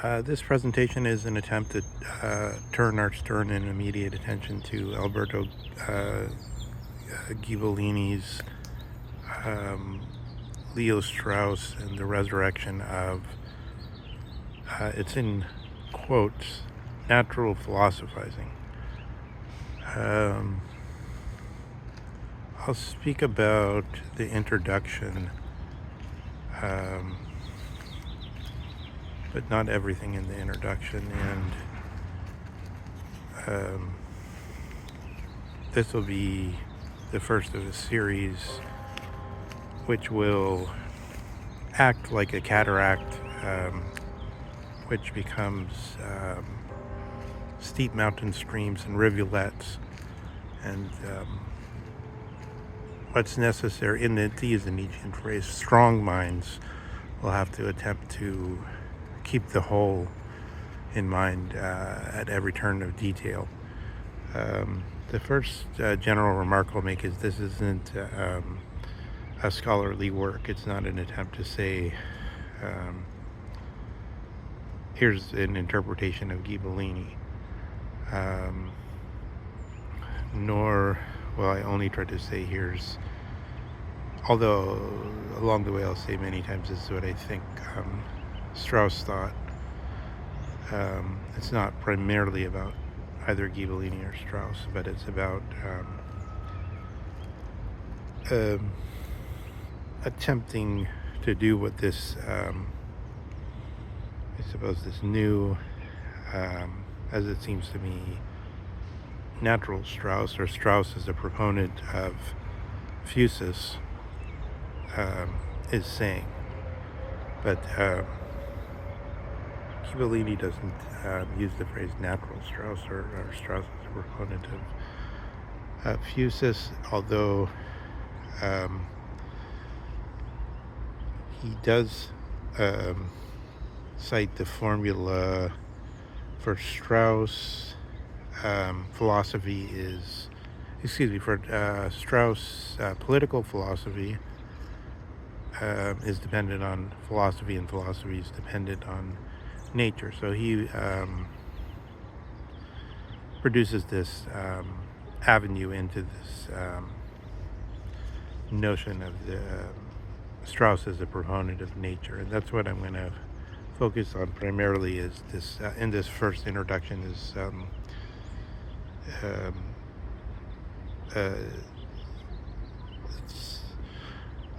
This presentation is an attempt to turn our stern and immediate attention to Alberto Ghibellini's Leo Strauss and the resurrection of, it's in quotes, natural philosophizing. I'll speak about the introduction, but not everything in the introduction, and this will be the first of a series which will act like a cataract, which becomes steep mountain streams and rivulets, and what's necessary, to use the Nietzschean phrase, strong minds will have to attempt to keep the whole in mind at every turn of detail. The first general remark I'll make is this isn't a scholarly work. It's not an attempt to say, here's an interpretation of Ghibellini, nor will I only try to say here's, although along the way I'll say many times this is what I think Strauss thought. It's not primarily about either Ghibellini or Strauss, but it's about attempting to do what this, I suppose, this new, as it seems to me, natural Strauss, or Strauss as a proponent of physis, is saying. But Ghibellini doesn't use the phrase natural Strauss, or Strauss as a proponent of physis, although he does cite the formula for Strauss. Philosophy is, for Strauss, political philosophy is dependent on philosophy, and philosophy is dependent on nature. So he produces this avenue into this notion of the Strauss as a proponent of nature, and that's what I'm going to focus on primarily. Is this in this first introduction is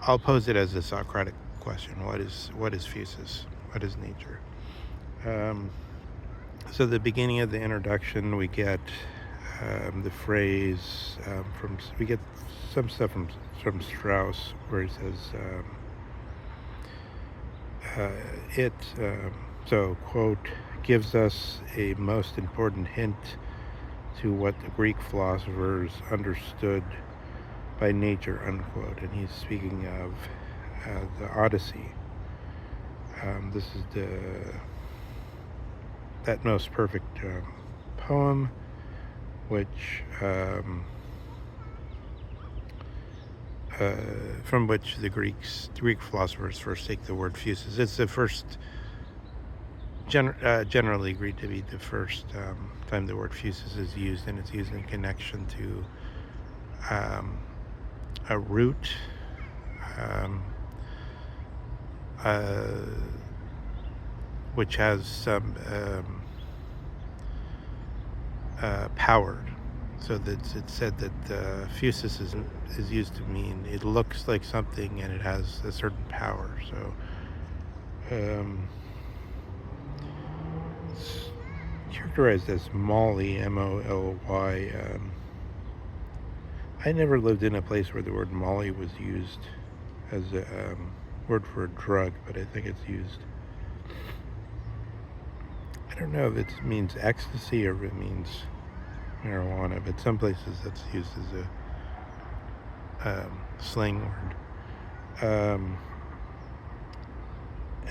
I'll pose it as a Socratic question: what is physis? What is nature? So the beginning of the introduction, we get the phrase we get some stuff from Strauss, where he says so quote, gives us a most important hint to what the Greek philosophers understood by nature, unquote. And he's speaking of the Odyssey. This is that most perfect poem, which from which the Greek philosophers first take the word physis. It's the first, generally agreed to be the first time the word physis is used, and it's used in connection to a root, which has some power. So that it's said that physis is used to mean it looks like something and it has a certain power. So it's characterized as Molly, M-O-L-Y. I never lived in a place where the word Molly was used as a word for a drug, but I think it's used. I don't know if it means ecstasy or if it means marijuana, but some places that's used as a slang word.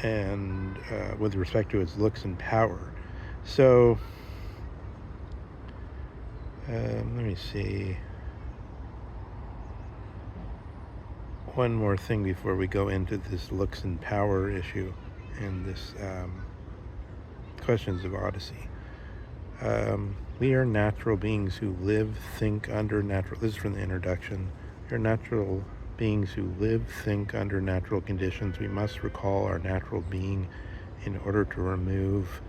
And with respect to its looks and power. So, let me see. One more thing before we go into this looks and power issue and this questions of Odyssey. We are natural beings who live, think under natural. This is from the introduction. We are natural beings who live, think under natural conditions. We must recall our natural being in order to remove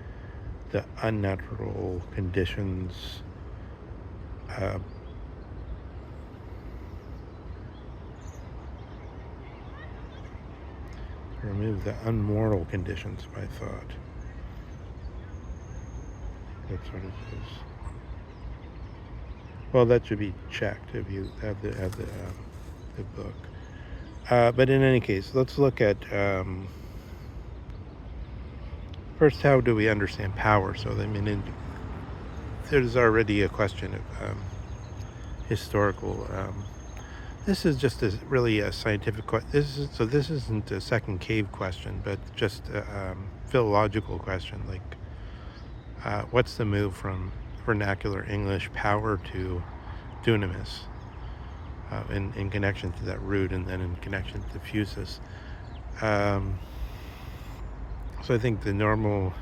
the unnatural conditions. Remove the unmoral conditions by thought. That's what it is. Well, that should be checked if you have the book. But in any case, let's look at first, how do we understand power? So, I mean, there's already a question of historical. This is just really a scientific question. This isn't a second cave question, but just a philological question. Like, what's the move from vernacular English power to dunamis in connection to that root, and then in connection to physis? So I think the normal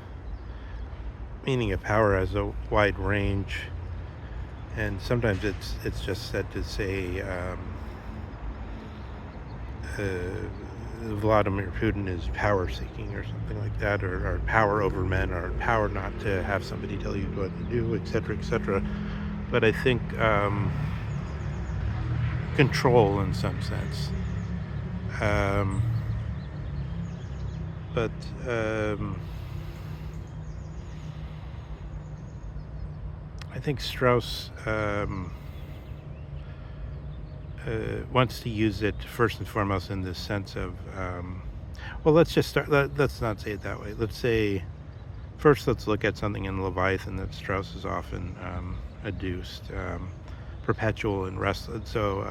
meaning of power has a wide range, and sometimes it's just said to say Vladimir Putin is power seeking or something like that, or power over men, or power not to have somebody tell you what to do, etc., etc. But I think control in some sense. But I think Strauss wants to use it first and foremost in the sense of, well, let's just start, let's not say it that way. Let's say, first let's look at something in Leviathan that Strauss has often adduced, perpetual and restless. So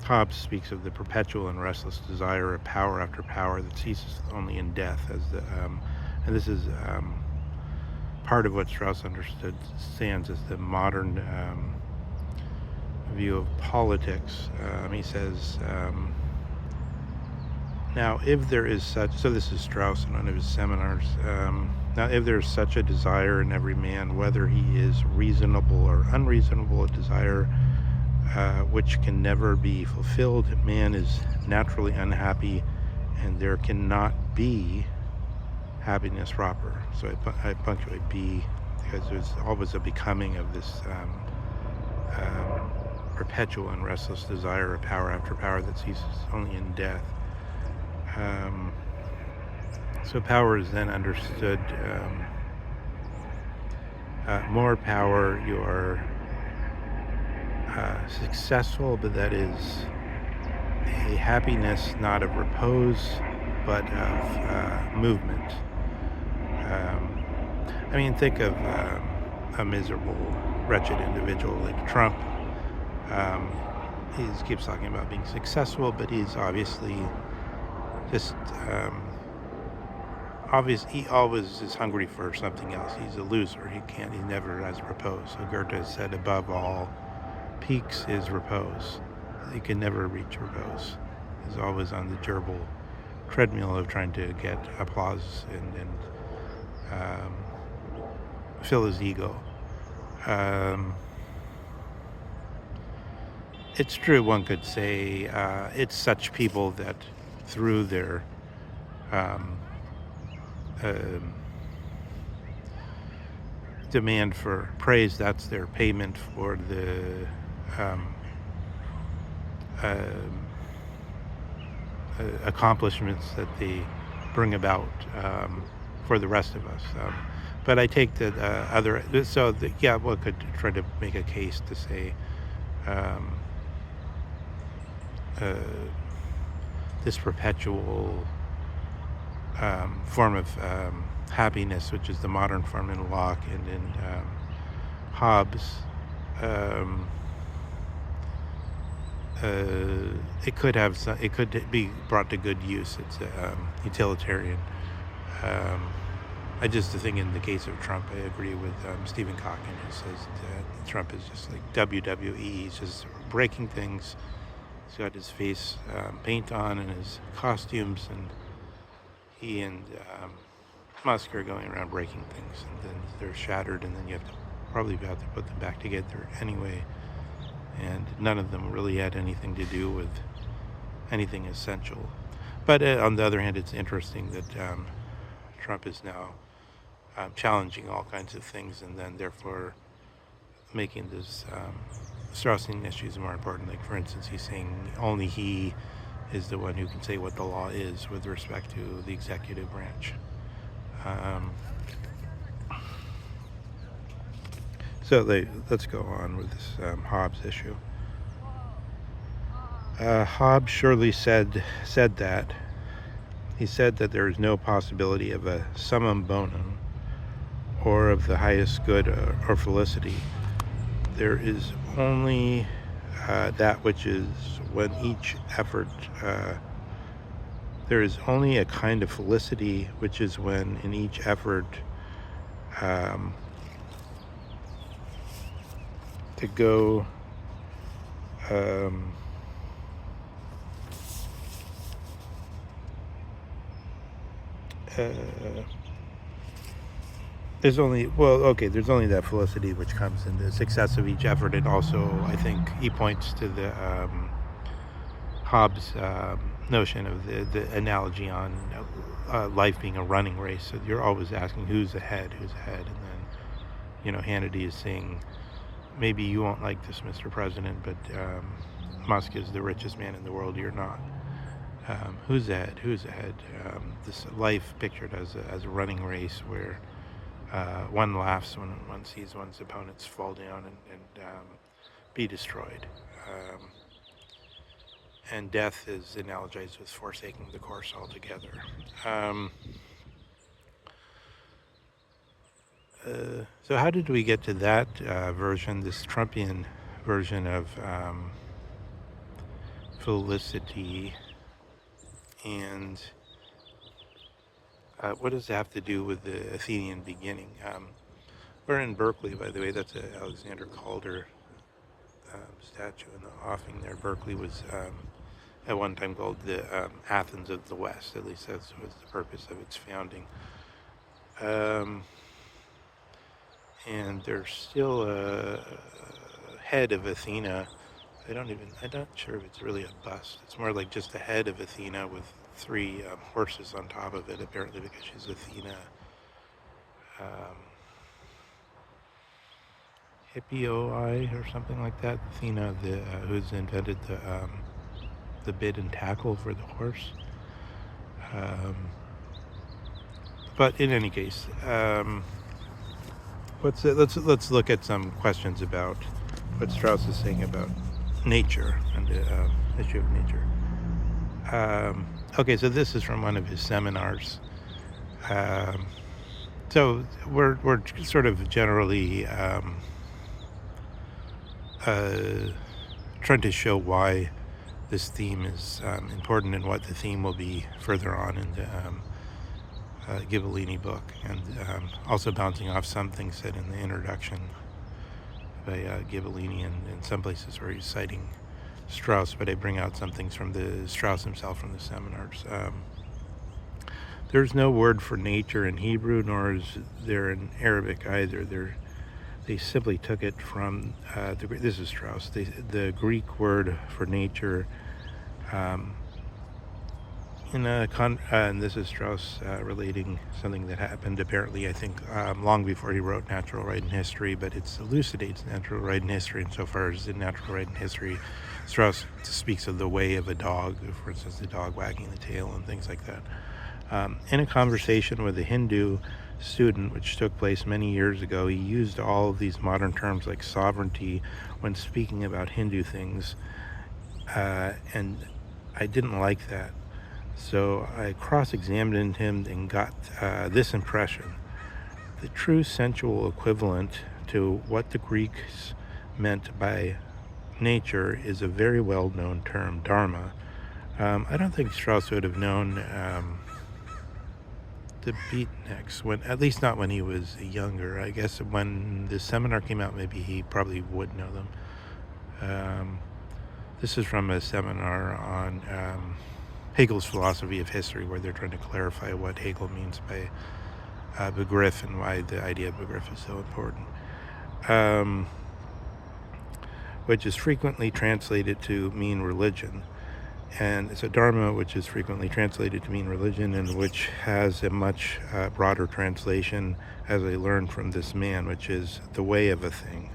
Hobbes speaks of the perpetual and restless desire of power after power that ceases only in death, as the, and this is part of what Strauss understands as the modern view of politics. He says, now if there is such, so this is Strauss in one of his seminars, now if there is such a desire in every man, whether he is reasonable or unreasonable, a desire which can never be fulfilled, man is naturally unhappy, and there cannot be happiness proper. So I punctuate B, because there's always a becoming of this perpetual and restless desire of power after power that ceases only in death. So power is then understood, more power, you are successful, but that is a happiness not of repose, but of movement. I mean, think of a miserable, wretched individual like Trump. He keeps talking about being successful, but he's obviously just he always is hungry for something else. He's a loser. He never has repose. So Goethe said, above all peaks is repose. He can never reach repose. He's always on the gerbil treadmill of trying to get applause and fill his ego. It's true, one could say, it's such people that through their demand for praise, that's their payment for the accomplishments that they bring about for the rest of us. But I take the other, so one could try to make a case to say this perpetual form of happiness, which is the modern form in Locke and in Hobbes, it could be brought to good use. It's utilitarian. I just think in the case of Trump, I agree with Stephen Cochrane, who says that Trump is just like WWE. He's just breaking things. He's got his face paint on and his costumes, and he and Musk are going around breaking things, and then they're shattered, and then you probably have to put them back together anyway. And none of them really had anything to do with anything essential. But on the other hand, it's interesting that Trump is now challenging all kinds of things, and then therefore making this Straussian issues more important. Like, for instance, he's saying only he is the one who can say what the law is with respect to the executive branch. So let's go on with this Hobbes issue. Hobbes surely said that. He said that there is no possibility of a summum bonum, or of the highest good or felicity. There is only that which is when each effort, there is only a kind of felicity which is when in each effort to go there's only that felicity which comes in the success of each effort. And also, I think he points to the Hobbes notion of the analogy on life being a running race. So you're always asking who's ahead, and then Hannity is saying, maybe you won't like this, Mr. President, but Musk is the richest man in the world. You're not. Who's ahead? This life pictured as a running race where one laughs when one sees one's opponents fall down and be destroyed. And death is analogized with forsaking the course altogether. So how did we get to that version, this Trumpian version of felicity? And what does it have to do with the Athenian beginning? We're in Berkeley, by the way. That's an Alexander Calder statue in the offing there. Berkeley was at one time called the Athens of the West. At least that was the purpose of its founding. And there's still a head of Athena. I'm not sure if it's really a bust. It's more like just a head of Athena with three horses on top of it, apparently because she's Athena. Hippioi or something like that. Athena, who's invented the bit and tackle for the horse. But in any case, let's look at some questions about what Strauss is saying about nature and the issue of nature. Okay, so this is from one of his seminars. So we're sort of generally trying to show why this theme is important and what the theme will be further on in the Ghibellini book, and also bouncing off some things said in the introduction by Ghibellini, and in some places where he's citing Strauss, but I bring out some things from the Strauss himself from the seminars. There's no word for nature in Hebrew, nor is there in Arabic either. They simply took it from this is Strauss. The Greek word for nature, and this is Strauss relating something that happened apparently, I think, long before he wrote Natural Right and History, but it elucidates Natural Right and History insofar as in Natural Right and History, Strauss speaks of the way of a dog, for instance, the dog wagging the tail and things like that. In a conversation with a Hindu student, which took place many years ago, he used all of these modern terms like sovereignty when speaking about Hindu things, and I didn't like that. So I cross-examined him and got this impression. The true sensual equivalent to what the Greeks meant by nature is a very well-known term, dharma. I don't think Strauss would have known the beatniks, at least not when he was younger. I guess when the seminar came out, maybe he probably would know them. This is from a seminar on Hegel's philosophy of history, where they're trying to clarify what Hegel means by begriff and why the idea of begriff is so important, um, which is frequently translated to mean religion. And so dharma, which is frequently translated to mean religion, and which has a much broader translation, as I learned from this man, which is the way of a thing.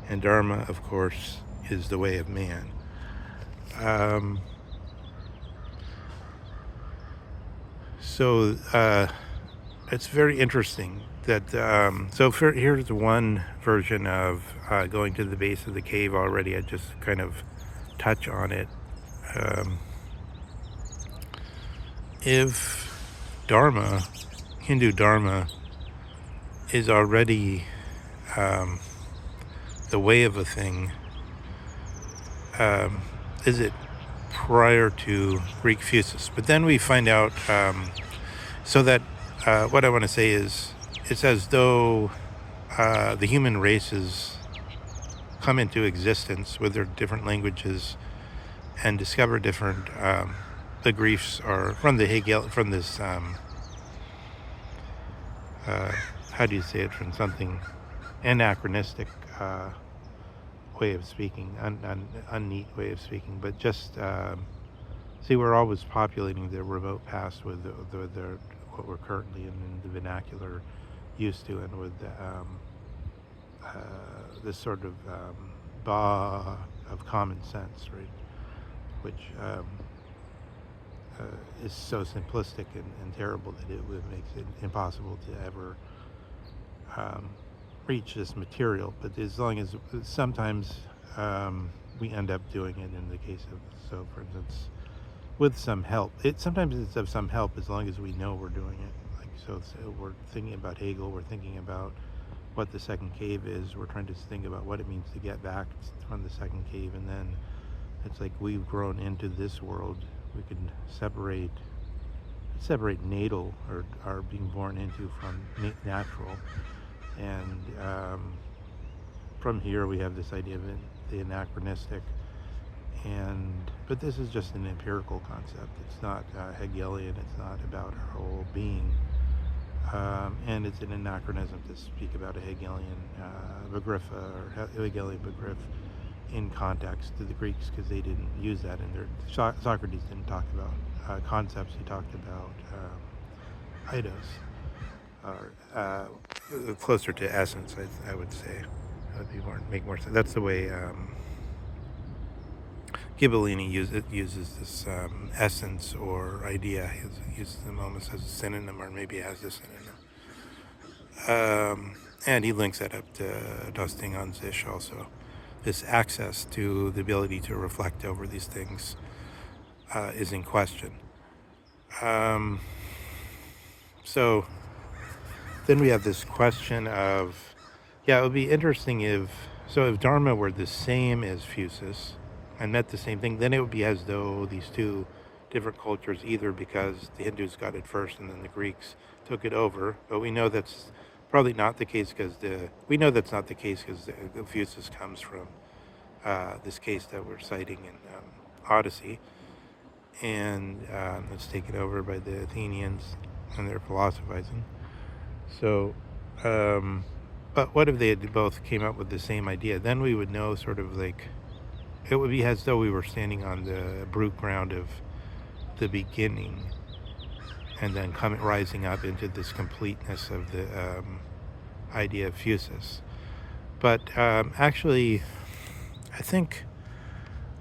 And dharma, of course, is the way of man. So it's very interesting that, here's one version of going to the base of the cave already. I just kind of touch on it. If Dharma, Hindu Dharma, is already the way of a thing, is it prior to Greek physis? But then we find out, so that what I want to say is, it's as though the human races come into existence with their different languages and discover different the Greeks are from the from this how do you say it, from something anachronistic way of speaking, unneat way of speaking, but just see, we're always populating the remote past with the what we're currently in the vernacular used to, and with this sort of of common sense, right? Which is so simplistic and terrible that it makes it impossible to ever reach this material. But as long as sometimes we end up doing it in the case of, so for instance, with some help. Sometimes it's of some help as long as we know we're doing it. Like, so we're thinking about Hegel, we're thinking about what the second cave is, we're trying to think about what it means to get back from the second cave, and then it's like we've grown into this world. We can separate natal, or being born into, from natural, and from here we have this idea of the anachronistic, but this is just an empirical concept. It's not Hegelian. It's not about our whole being, and it's an anachronism to speak about a Hegelian begriff or Hegelian begriff in context to the Greeks, because they didn't use that in their Socrates didn't talk about concepts. He talked about eidos, or closer to essence, I would say. That would make more sense. That's the way Ghibellini uses this essence or idea. He uses them almost as a synonym, or maybe as a synonym. And he links that up to Das Ding an sich also. This access to the ability to reflect over these things is in question. So then we have this question of, it would be interesting if Dharma were the same as physis and meant the same thing, then it would be as though these two different cultures, either because the Hindus got it first and then the Greeks took it over, but we know that's probably not the case, because the physis comes from this case that we're citing in Odyssey, and it's taken over by the Athenians and their philosophizing. So, but what if they had both came up with the same idea? Then we would know, sort of like, it would be as though we were standing on the brute ground of the beginning, and then rising up into this completeness of the idea of physis. But actually, I think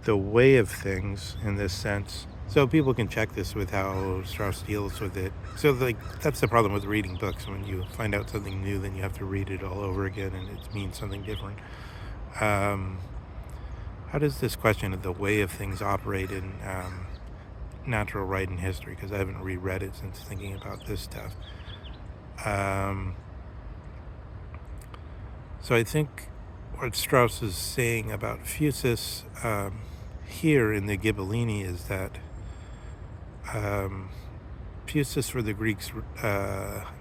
the way of things, in this sense, so people can check this with how Strauss deals with it. So, like, that's the problem with reading books. When you find out something new, then you have to read it all over again, and it means something different. How does this question of the way of things operate in natural right and history? Because I haven't reread it since thinking about this stuff. So I think what Strauss is saying about physis here in the Ghibellini is that physis for the Greeks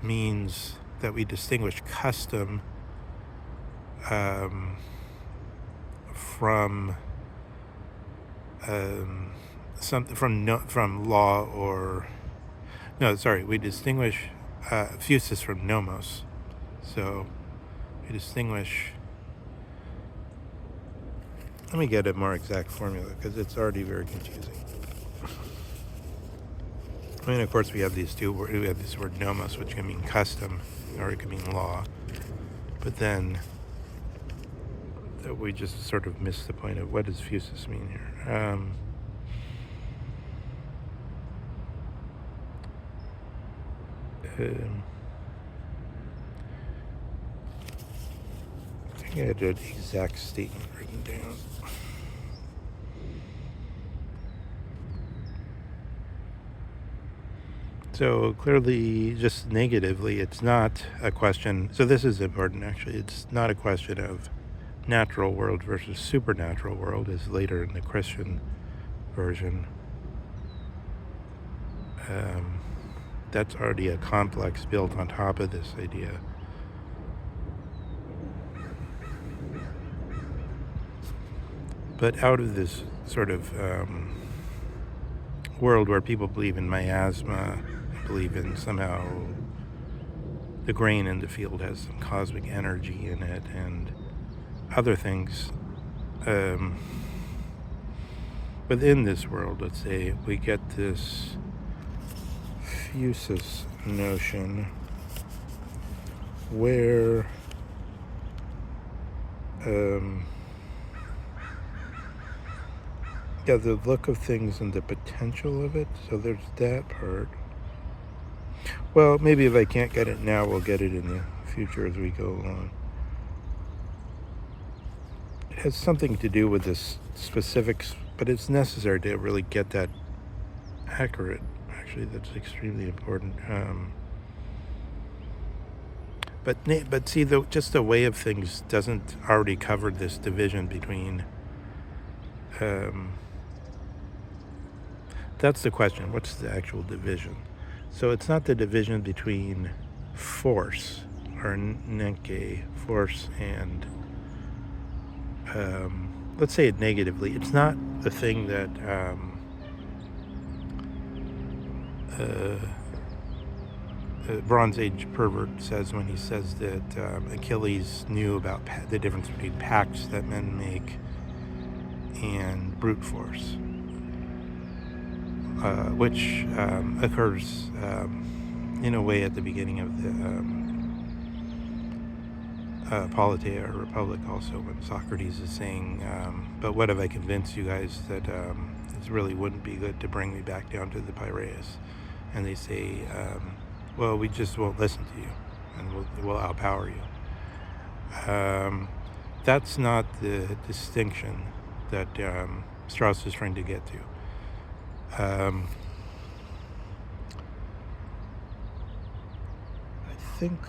means that we distinguish custom from from law, or we distinguish physis from nomos. So we distinguish. Let me get a more exact formula because it's already very confusing. I mean, of course, we have these two. We have this word nomos, which can mean custom, or it can mean law. But then we just sort of missed the point of what does physis mean here. I think I had an exact statement written down. So clearly, just negatively, it's not a question. So this is important, actually. It's not a question of natural world versus supernatural world, as later in the Christian version. That's already a complex built on top of this idea. But out of this sort of world where people believe in miasma, believe in somehow the grain in the field has some cosmic energy in it and other things, within this world, let's say, we get this physis notion where the look of things and the potential of it. So there's that part. Well, maybe if I can't get it now, we'll get it in the future as we go along. It has something to do with this specifics, but it's necessary to really get that accurate. Actually, that's extremely important. But see, just the way of things doesn't already cover this division between. That's the question. What's the actual division? So it's not the division between force, or nenke, force, and let's say it negatively. It's not the thing that Bronze Age pervert says when he says that Achilles knew about the difference between pacts that men make and brute force, which occurs in a way at the beginning of the Politeia, or Republic, also, when Socrates is saying, but what have I convinced you guys that it really wouldn't be good to bring me back down to the Piraeus? And they say, well, we just won't listen to you, and we'll outpower you. That's not the distinction that Strauss is trying to get to. I think,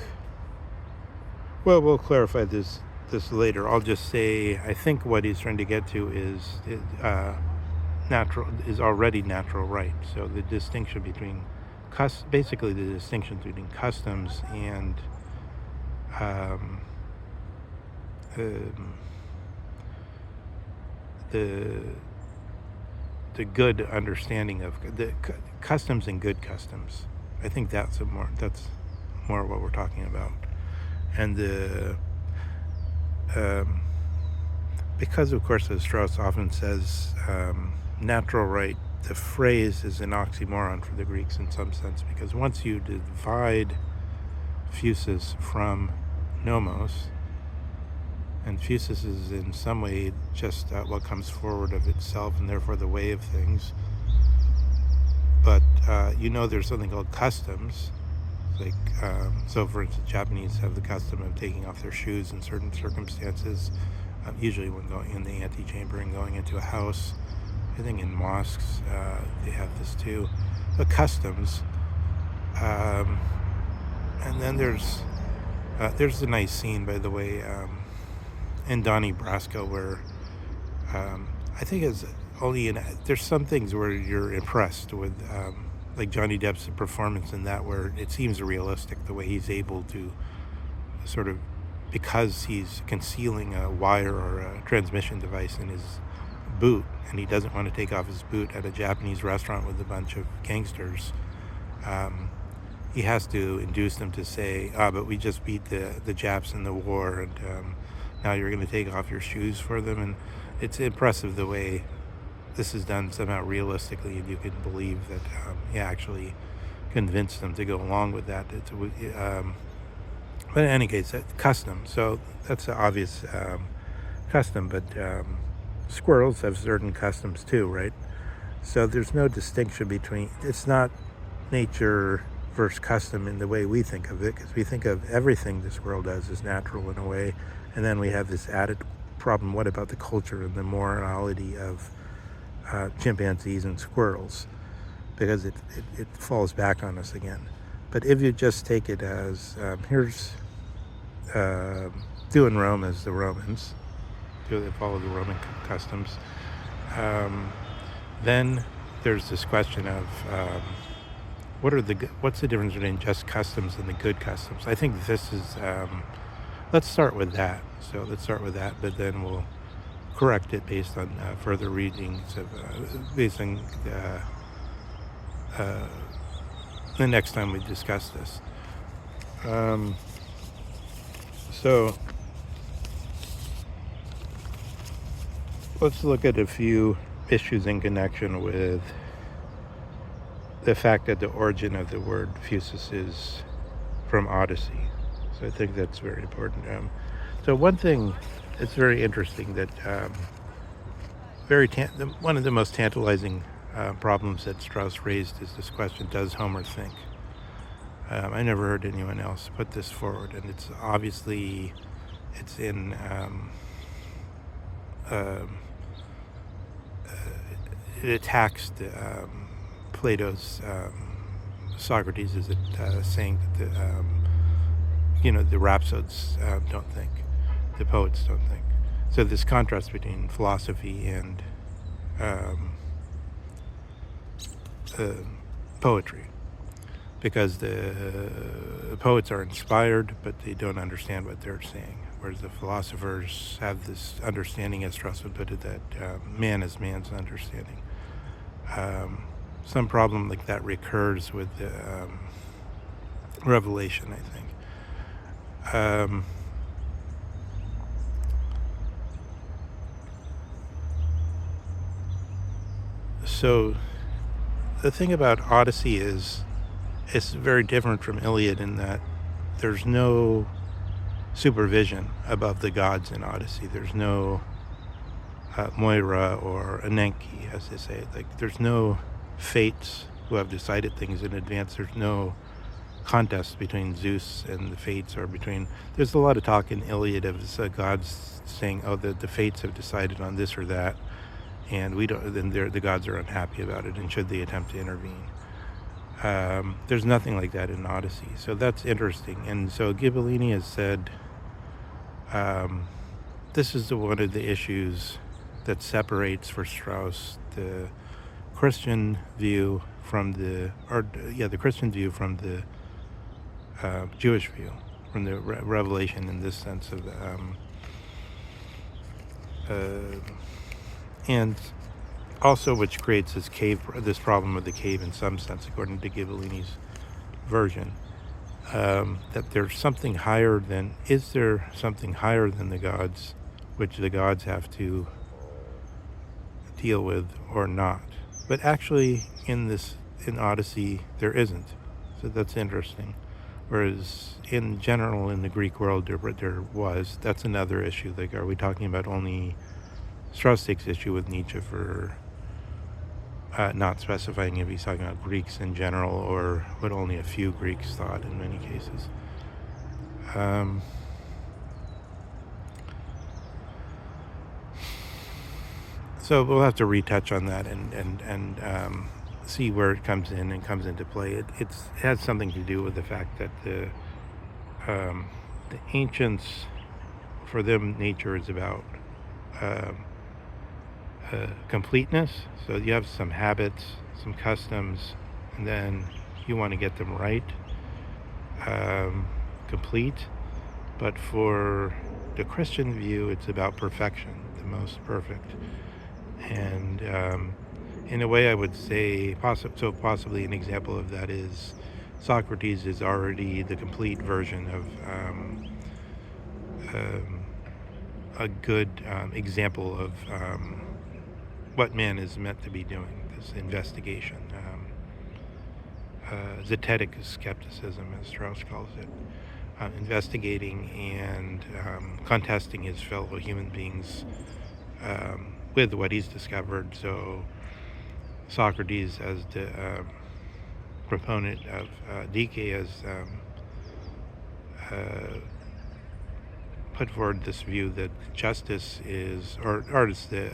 well, we'll clarify this later. I'll just say I think what he's trying to get to is already natural right. So the distinction between basically the distinction between customs and the good understanding of the customs and good customs. I think that's more what we're talking about. And because of course, as Strauss often says, natural right, the phrase is an oxymoron for the Greeks in some sense, because once you divide physis from nomos, and physis is in some way just what comes forward of itself, and therefore the way of things. But there's something called customs. Like, so for instance, Japanese have the custom of taking off their shoes in certain circumstances, usually when going in the antechamber and going into a house. I think in mosques they have this too. The customs. And then there's a nice scene, by the way, in Donnie Brasco, where I think there's some things where you're impressed with, like Johnny Depp's performance in that, where it seems realistic the way he's able to sort of, because he's concealing a wire or a transmission device in his boot, and he doesn't want to take off his boot at a Japanese restaurant with a bunch of gangsters. he has to induce them to say, but we just beat the Japs in the war, and now you're going to take off your shoes for them. And it's impressive the way this is done somehow realistically, and you can believe that he actually convinced them to go along with that. But in any case, custom. So that's an obvious custom, but squirrels have certain customs too, right? So there's no distinction between, it's not nature versus custom in the way we think of it, because we think of everything the squirrel does as natural in a way, and then we have this added problem: what about the culture and the morality of chimpanzees and squirrels? Because it falls back on us again. But if you just take it as here's do in Rome as the Romans, do follow the Roman customs, then there's this question of what's the difference between just customs and the good customs? I think this is let's start with that. So let's start with that, but then we'll correct it based on further readings of based on the next time we discuss this. So let's look at a few issues in connection with the fact that the origin of the word fusus is from Odyssey. So I think that's very important. So one thing that's very interesting that one of the most tantalizing problems that Strauss raised is this question: does Homer think? I never heard anyone else put this forward, and it's obviously in it attacks Plato's Socrates as saying that the rhapsodes don't think, the poets don't think. So this contrast between philosophy and poetry, because the poets are inspired, but they don't understand what they're saying, whereas the philosophers have this understanding, as Strauss would put it, that man is man's understanding. Some problem like that recurs with the Revelation, I think. So the thing about Odyssey is it's very different from Iliad in that there's no supervision above the gods in Odyssey. There's no Moira or Enki, as they say. Like, there's no fates who have decided things in advance. There's no contest between Zeus and the fates, or there's a lot of talk in Iliad of gods saying, oh, the fates have decided on this or that, and we don't. Then the gods are unhappy about it, and should they attempt to intervene? There's nothing like that in Odyssey, so that's interesting. And so Ghibellini has said this is one of the issues that separates, for Strauss, the Christian view from the Christian view from the Jewish view, from the revelation, in this sense of and also which creates this problem with the cave in some sense, according to Ghibellini's version, that there's something higher than, is there something higher than the gods, which the gods have to deal with or not? But actually in Odyssey there isn't, so that's interesting. Whereas in general in the Greek world there was. That's another issue. Like, are we talking about only, Strauss takes issue with Nietzsche for not specifying if he's talking about Greeks in general or what only a few Greeks thought in many cases. So we'll have to retouch on that and see where it comes in and comes into play. It has something to do with the fact that the ancients, for them, nature is about completeness. So you have some habits, some customs, and then you want to get them right, complete. But for the Christian view, it's about perfection, the most perfect. And in a way, I would say, possibly an example of that is Socrates is already the complete version of a good example of what man is meant to be doing, this investigation. Zetetic skepticism, as Strauss calls it. Investigating and contesting his fellow human beings with what he's discovered. So Socrates, as the proponent of DK, has put forward this view that justice is, or is the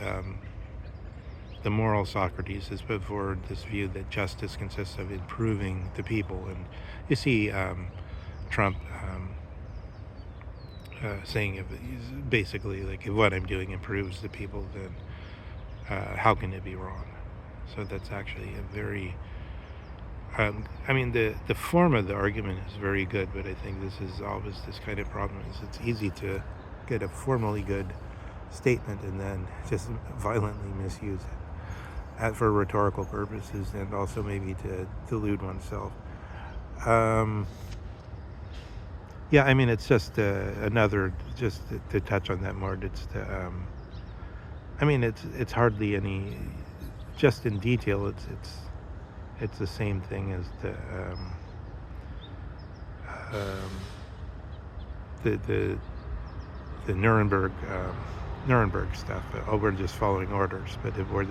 moral Socrates has put forward this view that justice consists of improving the people. And you see Trump saying, if basically, like, if what I'm doing improves the people, then how can it be wrong? So that's actually a very I mean, the form of the argument is very good, but I think this is always this kind of problem, is it's easy to get a formally good statement and then just violently misuse it for rhetorical purposes, and also maybe to delude oneself. Yeah, I mean, it's just another, just to touch on that more, it's the, I mean, it's hardly any, just in detail, it's the same thing as the Nuremberg stuff. Oh, we're just following orders, but were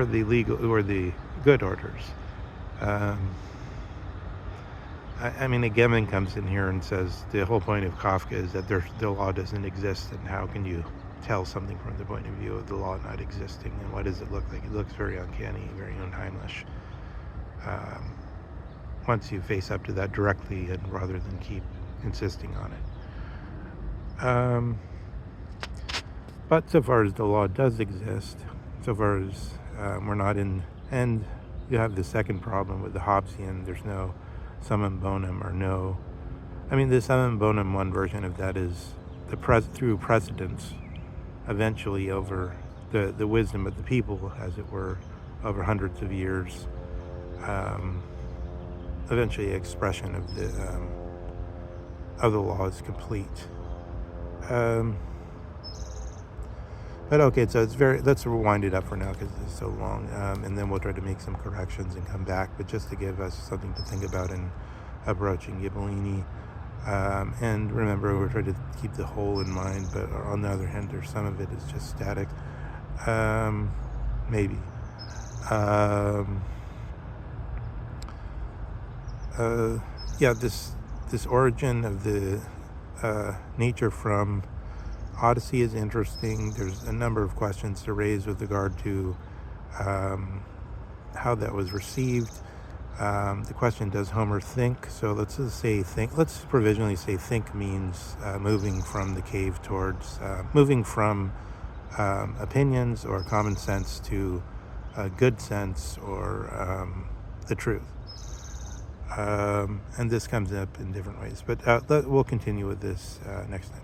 the legal, or the good orders. I mean, Gemin comes in here and says the whole point of Kafka is that the law doesn't exist, and how can you tell something from the point of view of the law not existing, and what does it look like? It looks very uncanny, very unheimlich. Once you face up to that directly, and rather than keep insisting on it. But so far as the law does exist, so far as we're not in, and you have the second problem with the Hobbesian, there's no summum bonum, or no, I mean, the summum bonum, one version of that is through precedence, eventually over the wisdom of the people, as it were, over hundreds of years, eventually expression of the law is complete. But okay, so let's rewind it up for now because it's so long, and then we'll try to make some corrections and come back, but just to give us something to think about in approaching Ghibellini. And remember, we're trying to keep the whole in mind, but on the other hand, there's some of it is just static. Maybe. Yeah, this origin of the nature from Odyssey is interesting. There's a number of questions to raise with regard to how that was received. The question, does Homer think? So let's just say think. Let's provisionally say think means moving from the cave towards, moving from opinions or common sense to good sense, or the truth. And this comes up in different ways. But we'll continue with this next time.